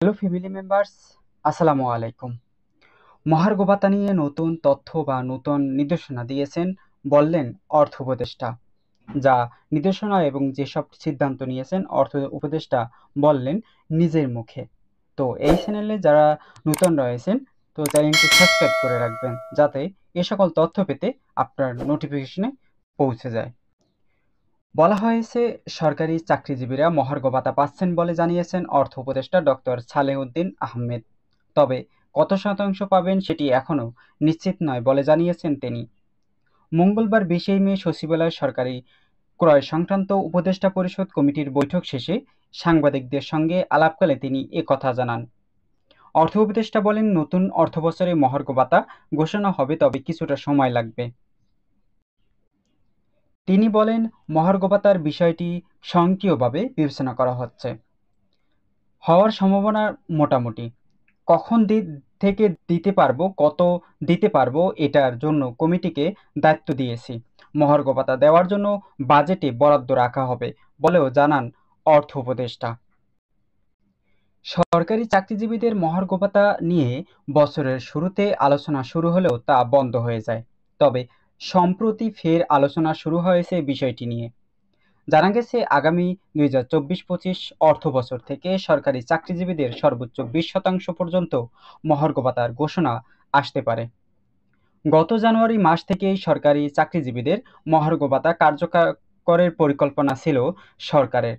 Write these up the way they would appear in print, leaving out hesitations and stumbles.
Hello family members, আসসালামু আলাইকুম। মহার্ঘ ভাতা নিয়ে নতুন তথ্য বা নতুন নির্দেশনা দিয়েছেন বললেন অর্থ উপদেষ্টা। যা নির্দেশনা এবং যেসব সিদ্ধান্ত নিয়েছেন অর্থ উপদেষ্টা বললেন নিজের মুখে। তো এই চ্যানেলে যারা নতুন রয়েছেন, তো চ্যানেলটি সাবস্ক্রাইব করে রাখবেন যাতে এ সকল তথ্য পেতে আপনার নোটিফিকেশনে পৌঁছে যায়। বলা হয়েছে সরকারি চাকরিজীবীরা মহার্ঘ ভাতা পাচ্ছেন বলে জানিয়েছেন অর্থ উপদেষ্টা ডক্টর সালেহউদ্দিন আহমেদ। তবে কত শতাংশ পাবেন সেটি এখনও নিশ্চিত নয় বলে জানিয়েছেন তিনি। মঙ্গলবার 20 মে সচিবালয়ে সরকারি ক্রয় সংক্রান্ত উপদেষ্টা পরিষদ কমিটির বৈঠক শেষে সাংবাদিকদের সঙ্গে আলাপকালে তিনি একথা জানান। অর্থ উপদেষ্টা বলেন, নতুন অর্থবছরে মহার্ঘ ভাতা ঘোষণা হবে, তবে কিছুটা সময় লাগবে। তিনি বলেন, মহার্ঘ ভাতার বিষয়টি স্বয়ংক্রিয়ভাবে বিবেচনা করা হচ্ছে। হওয়ার সম্ভাবনা মোটামুটি। কখন থেকে দিতে পারবো, কত দিতে পারবো এটার জন্য কমিটিকে দায়িত্ব দিয়েছি। মহার্ঘ ভাতা দেওয়ার জন্য বাজেটে বরাদ্দ রাখা হবে বলেও জানান অর্থ উপদেষ্টা। সরকারি চাকরিজীবীদের মহার্ঘ ভাতা নিয়ে বছরের শুরুতে আলোচনা শুরু হলেও তা বন্ধ হয়ে যায়। তবে সম্প্রতি ফের আলোচনা শুরু হয়েছে বিষয়টি নিয়ে। জানা গেছে, আগামী 2024-25 অর্থবছর থেকে সরকারি চাকরিজীবীদের সর্বোচ্চ 20% পর্যন্ত মহার্ঘ ভাতার ঘোষণা আসতে পারে। গত জানুয়ারি মাস থেকেই সরকারি চাকরিজীবীদের মহার্ঘ ভাতা কার্যকরের পরিকল্পনা ছিল সরকারের।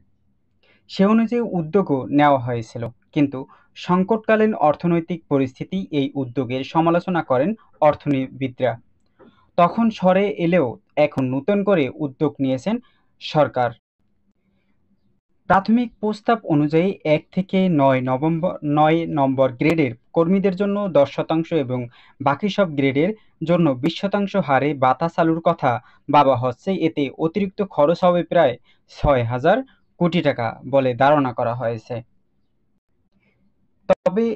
সে অনুযায়ী উদ্যোগও নেওয়া হয়েছিল, কিন্তু সংকটকালীন অর্থনৈতিক পরিস্থিতি এই উদ্যোগের সমালোচনা করেন অর্থনীতিবিদরা। তখন সরে এলেও এখন নতুন করে উদ্যোগ নিয়েছেন সরকার। প্রাথমিক প্রস্তাব অনুযায়ী 1 থেকে 9 নম্বর গ্রেডের কর্মীদের জন্য 10% এবং বাকি সব গ্রেডের জন্য 20% হারে ভাতা চালুর কথা ভাবা হচ্ছে। এতে অতিরিক্ত খরচ হবে প্রায় 6,000 কোটি টাকা বলে ধারণা করা হয়েছে। তবে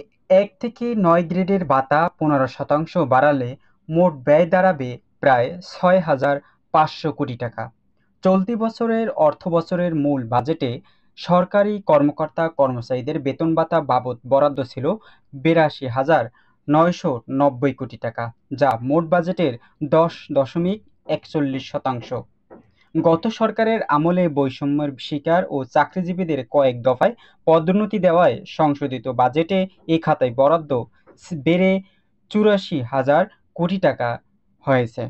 1 থেকে 9 গ্রেডের ভাতা 15% বাড়ালে মোট ব্যয় দাঁড়াবে প্রায় 6,500 কোটি টাকা। চলতি বছরের অর্থবছরের মূল বাজেটে সরকারি কর্মকর্তা কর্মচারীদের বেতন ভাতা বাবদ বরাদ্দ ছিল 82,990 কোটি টাকা, যা মোট বাজেটের 10.41%। গত সরকারের আমলে বৈষম্যের শিকার ও চাকরিজীবীদের কয়েক দফায় পদোন্নতি দেওয়ায় সংশোধিত বাজেটে এ খাতায় বরাদ্দ বেড়ে 84,000 কোটি টাকা হয়েছে।